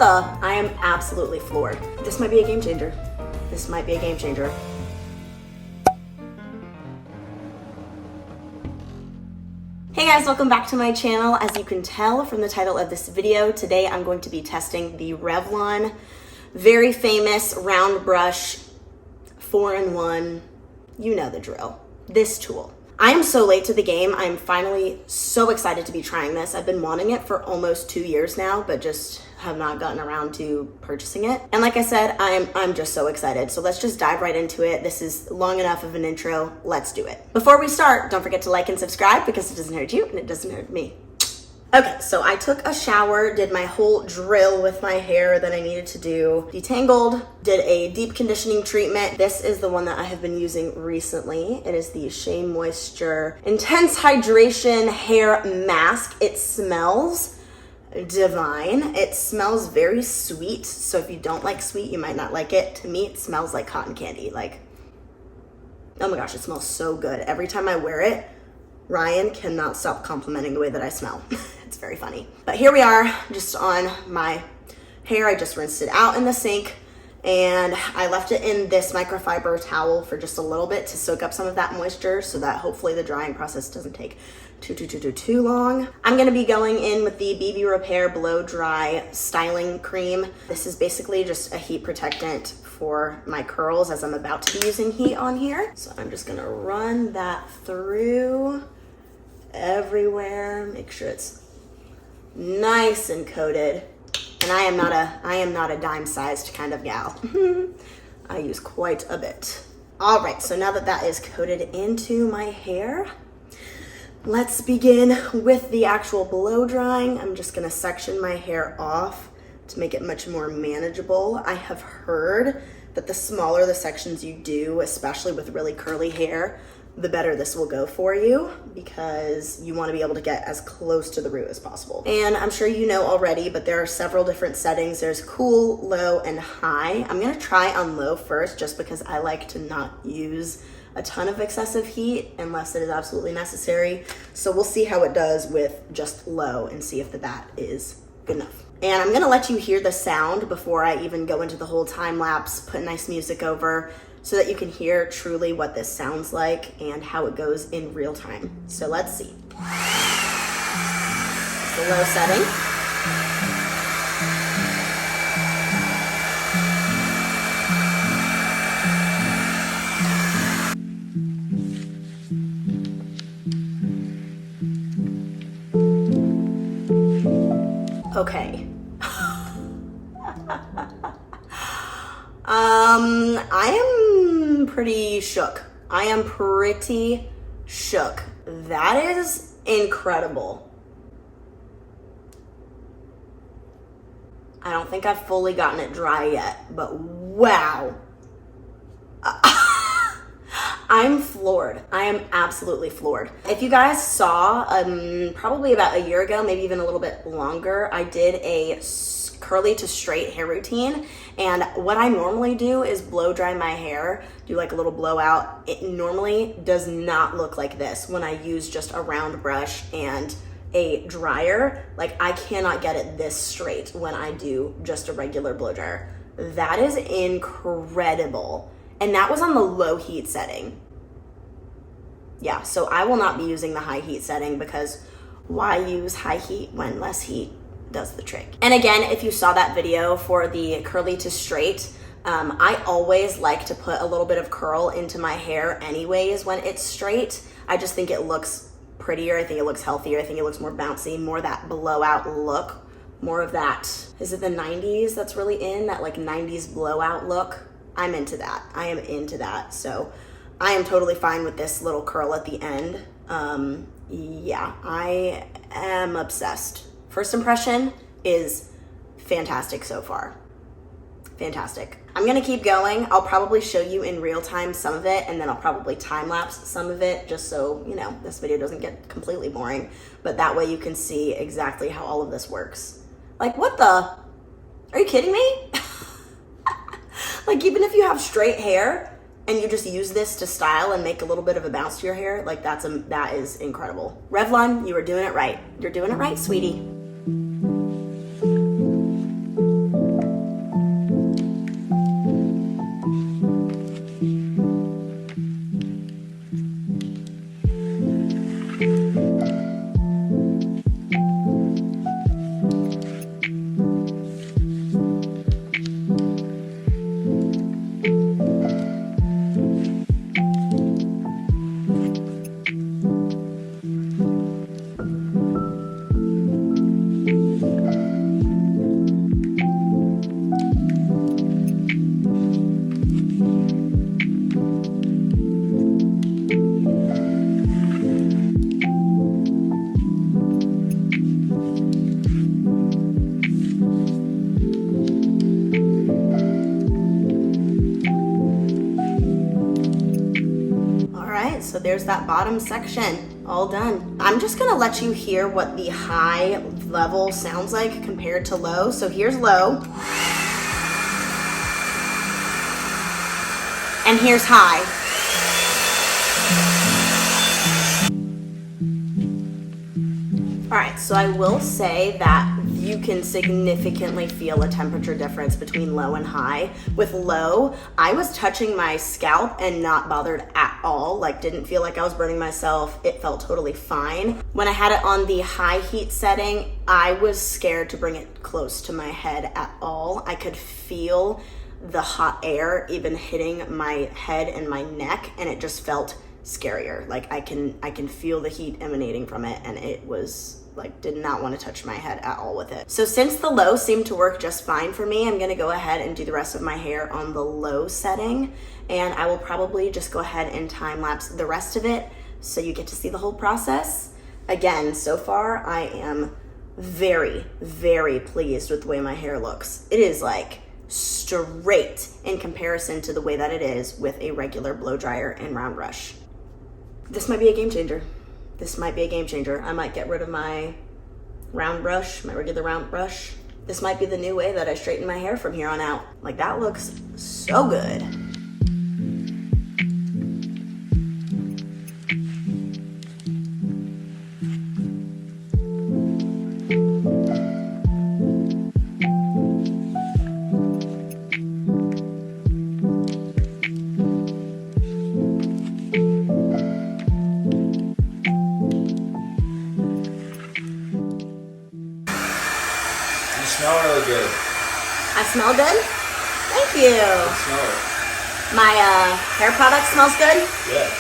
the? I am absolutely floored. This might be a game changer. This might be a game changer. Hey guys, welcome back to my channel. As you can tell from the title of this video, today I'm going to be testing the Revlon very famous round brush 4-in-1, you know the drill, this tool. I am so late to the game. I'm finally so excited to be trying this. I've been wanting it for almost 2 years now, but just have not gotten around to purchasing it. And like I said, I'm just so excited. So let's just dive right into it. This is long enough of an intro. Let's do it. Before we start, don't forget to like and subscribe because it doesn't hurt you and it doesn't hurt me. Okay, so I took a shower, did my whole drill with my hair that I needed to do, detangled, did a deep conditioning treatment. This is the one that I have been using recently. It is the Shea Moisture Intense Hydration Hair Mask. It smells divine. It smells very sweet, so if you don't like sweet, you might not like it. To me, it smells like cotton candy. Like, oh my gosh, it smells so good. Every time I wear it, Ryan cannot stop complimenting the way that I smell. It's very funny. But here we are, just on my hair. I just rinsed it out in the sink and I left it in this microfiber towel for just a little bit to soak up some of that moisture so that hopefully the drying process doesn't take too long. I'm gonna be going in with the BB Repair Blow Dry Styling Cream. This is basically just a heat protectant for my curls as I'm about to be using heat on here. So I'm just gonna run that through everywhere, make sure it's nice and coated. And I am not a dime-sized kind of gal. I use quite a bit. All right, so now that that is coated into my hair, let's begin with the actual blow drying. I'm just gonna section my hair off to make it much more manageable. I have heard that the smaller the sections you do, especially with really curly hair, the better this will go for you because you want to be able to get as close to the root as possible. And I'm sure you know already, but there are several different settings. There's cool, low, and high. I'm gonna try on low first just because I like to not use a ton of excessive heat unless it is absolutely necessary. So we'll see how it does with just low and see if that is good enough. And I'm gonna let you hear the sound before I even go into the whole time lapse, put nice music over so that you can hear truly what this sounds like and how it goes in real time. So let's see. The low setting. Okay. I am pretty shook. I am pretty shook. That is incredible. I don't think I've fully gotten it dry yet, but wow. I'm floored. I am absolutely floored. If you guys saw, probably about a year ago, maybe even a little bit longer, I did a curly to straight hair routine. And what I normally do is blow dry my hair, do like a little blowout. It normally does not look like this when I use just a round brush and a dryer. Like, I cannot get it this straight when I do just a regular blow dryer. That is incredible. And that was on the low heat setting. Yeah, so I will not be using the high heat setting because why use high heat when less heat does the trick? And again, if you saw that video for the curly to straight, I always like to put a little bit of curl into my hair anyways when it's straight. I just think it looks prettier. I think it looks healthier. I think it looks more bouncy, more that blowout look, more of that. Is it the 90s that's really in, that like 90s blowout look? I'm into that. I am into that. So I am totally fine with this little curl at the end. Yeah, I am obsessed. First impression is fantastic so far. Fantastic. I'm gonna keep going. I'll probably show you in real time some of it, and then I'll probably time lapse some of it just so, you know, this video doesn't get completely boring, but that way you can see exactly how all of this works. Like, what the? Are you kidding me? Like, even if you have straight hair and you just use this to style and make a little bit of a bounce to your hair, like that is incredible. Revlon, you are doing it right. You're doing it right, sweetie. so there's that bottom section, all done. I'm just gonna let you hear what the high level sounds like compared to low. So here's low. And here's high. All right, so I will say that you can significantly feel a temperature difference between low and high. With low, I was touching my scalp and not bothered at all, like didn't feel like I was burning myself. It felt totally fine. When I had it on the high heat setting, I was scared to bring it close to my head at all. I could feel the hot air even hitting my head and my neck, and it just felt scarier. Like I can feel the heat emanating from it, and it was like, did not want to touch my head at all with it. So since the low seemed to work just fine for me, I'm gonna go ahead and do the rest of my hair on the low setting, and I will probably just go ahead and time lapse the rest of it so you get to see the whole process. Again, so far I am very, very pleased with the way my hair looks. It is like straight in comparison to the way that it is with a regular blow dryer and round brush. This might be a game changer. This might be a game changer. I might get rid of my round brush, my regular round brush. This might be the new way that I straighten my hair from here on out. Like, that looks so good. Smell really good. I smell good? Thank you. I smell it. My hair product smells good? Yeah.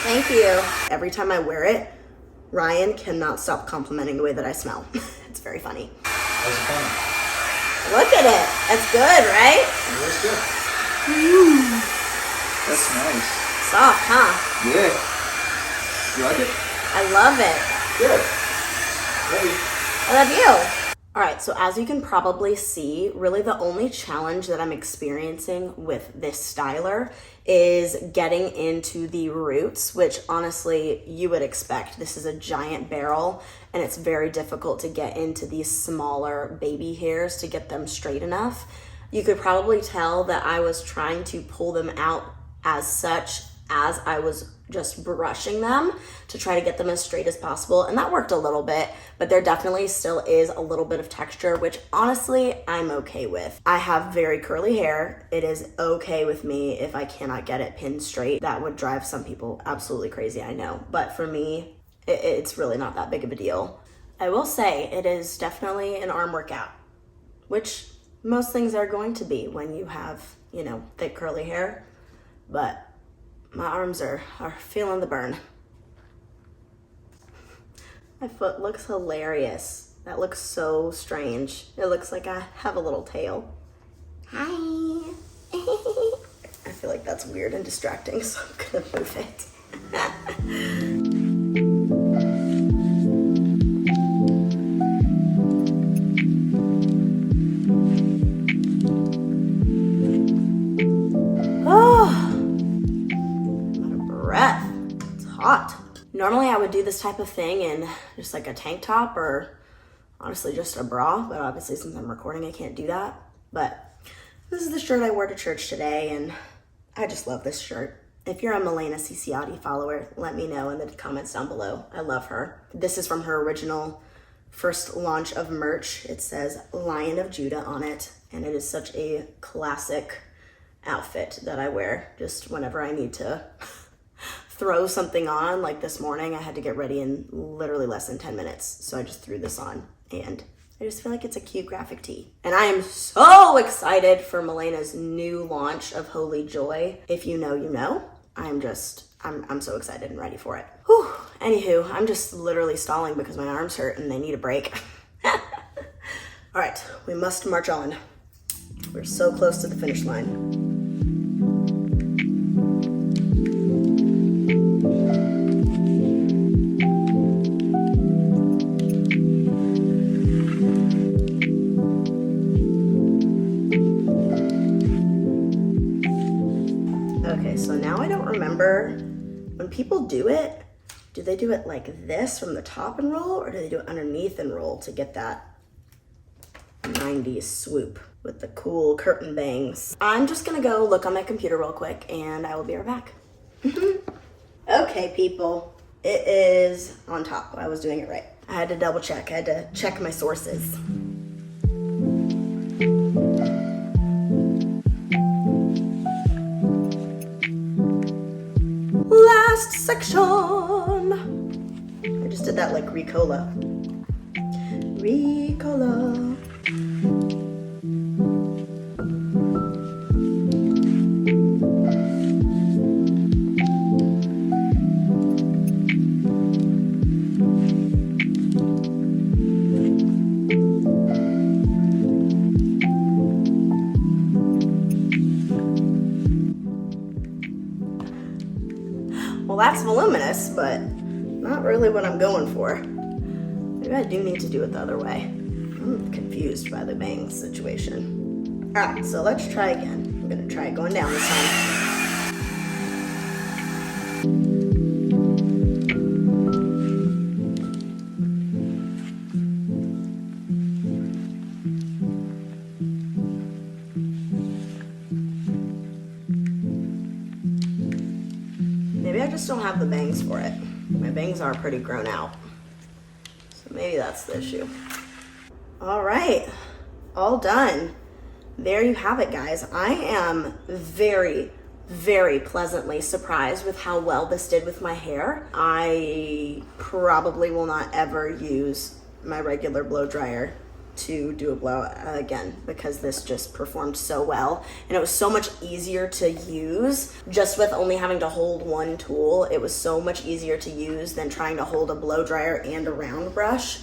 Thank you. Every time I wear it, Ryan cannot stop complimenting the way that I smell. It's very funny. How's it coming? Look at it. That's good, right? It looks good. That's nice. Soft, huh? Yeah. You like it? I love it. Good. Ready? I love you. All right, so as you can probably see, really the only challenge that I'm experiencing with this styler is getting into the roots, which honestly you would expect. This is a giant barrel and it's very difficult to get into these smaller baby hairs to get them straight enough. You could probably tell that I was trying to pull them out as such as I was just brushing them to try to get them as straight as possible, and that worked a little bit, but there definitely still is a little bit of texture, which honestly I'm okay with. I have very curly hair. It is okay with me if I cannot get it pinned straight. That would drive some people absolutely crazy, I know, but for me it's really not that big of a deal. I will say it is definitely an arm workout, which most things are going to be when you have, you know, thick curly hair, but my arms are feeling the burn. My foot looks hilarious. That looks so strange. It looks like I have a little tail. Hi. I feel like that's weird and distracting, so I'm gonna move it. Hot. Normally I would do this type of thing in just like a tank top or honestly just a bra, but obviously since I'm recording I can't do that. But this is the shirt I wore to church today and I just love this shirt. If you're a Milena Ciciotti follower, let me know in the comments down below. I love her. This is from her original first launch of merch. It says Lion of Judah on it, and it is such a classic outfit that I wear just whenever I need to throw something on. Like this morning I had to get ready in literally less than 10 minutes, so I just threw this on and I just feel like it's a cute graphic tee. And I am so excited for Milena's new launch of Holy Joy. If you know, you know. I'm so excited and ready for it. Whew. Anywho, I'm just literally stalling because my arms hurt and they need a break. All right, we must march on. We're so close to the finish line. Okay, so now I don't remember when when people do it, do they do it like this from the top and roll, or do they do it underneath and roll to get that 90s swoop with the cool curtain bangs? I'm just gonna go look on my computer real quick and I will be right back. Okay, people, it is on top. I was doing it right. I had to double check. I had to check my sources. Last section. I just did that like Ricola. Ricola. Well, that's voluminous, but not really what I'm going for. Maybe I do need to do it the other way. I'm confused by the bangs situation. All right, so let's try again. I'm gonna try going down this time. Maybe I just don't have the bangs for it. My bangs are pretty grown out. So maybe that's the issue. All right, all done. There you have it, guys. I am very, very pleasantly surprised with how well this did with my hair. I probably will not ever use my regular blow dryer to do a blow again, because this just performed so well, and it was so much easier to use just with only having to hold one tool. It was so much easier to use than trying to hold a blow dryer and a round brush,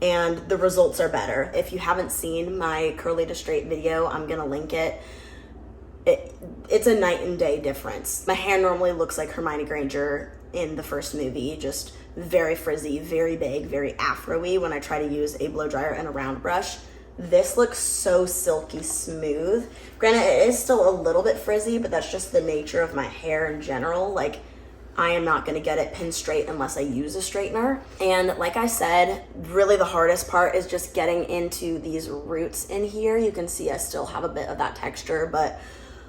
and the results are better. If you haven't seen my curly to straight video, I'm gonna link it. It's a night and day difference. My hair normally looks like Hermione Granger in the first movie, just very frizzy, very big, very afro-y when I try to use a blow dryer and a round brush. This looks so silky smooth. Granted, it is still a little bit frizzy, but that's just the nature of my hair in general. Like, I am not gonna get it pin straight unless I use a straightener. And like I said, really the hardest part is just getting into these roots in here. You can see I still have a bit of that texture, but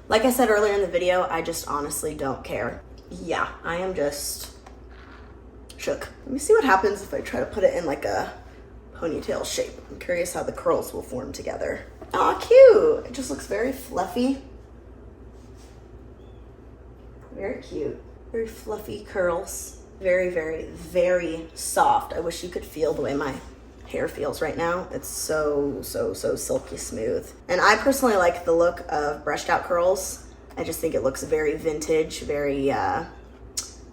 like I said earlier in the video, I just honestly don't care. Yeah, I am just shook. Let me see what happens if I try to put it in like a ponytail shape. I'm curious how the curls will form together. Aw, cute. It just looks very fluffy. Very cute. Very fluffy curls. Very, very, very soft. I wish you could feel the way my hair feels right now. It's so silky smooth. And I personally like the look of brushed out curls. I just think it looks very vintage, very, I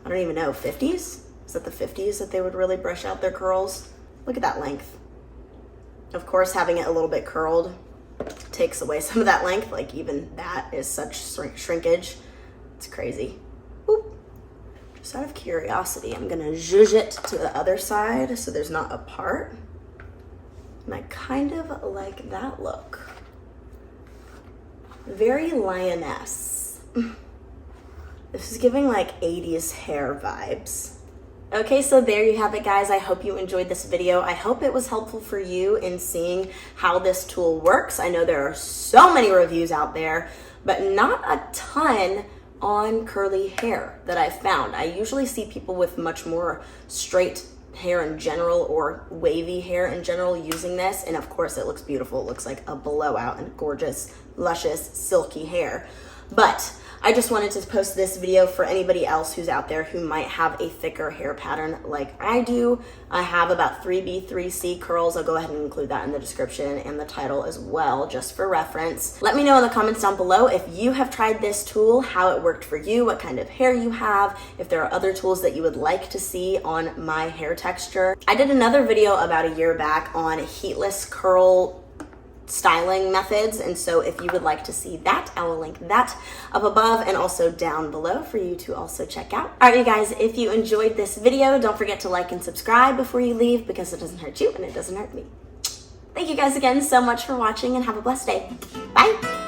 don't even know, 50s? Is that the 50s that they would really brush out their curls? Look at that length. Of course, having it a little bit curled takes away some of that length. Like, even that is such shrinkage. It's crazy. Boop. Just out of curiosity, I'm gonna zhuzh it to the other side so there's not a part. And I kind of like that look. Very lioness. This is giving like 80s hair vibes. Okay, so there you have it, guys. I hope you enjoyed this video. I hope it was helpful for you in seeing how this tool works. I know there are so many reviews out there, but not a ton on curly hair that I've found. I usually see people with much more straight hair in general or wavy hair in general using this, and of course it looks beautiful. It looks like a blowout and gorgeous, luscious, silky hair. But I just wanted to post this video for anybody else who's out there who might have a thicker hair pattern like I do. I have about 3B, 3C curls. I'll go ahead and include that in the description and the title as well, just for reference. Let me know in the comments down below if you have tried this tool, how it worked for you, what kind of hair you have, if there are other tools that you would like to see on my hair texture. I did another video about a year back on heatless curl styling methods, and so if you would like to see that, I will link that up above and also down below for you to also check out. All right, you guys, if you enjoyed this video, don't forget to like and subscribe before you leave, because it doesn't hurt you and it doesn't hurt me. Thank you guys again so much for watching, and have a blessed day. Bye.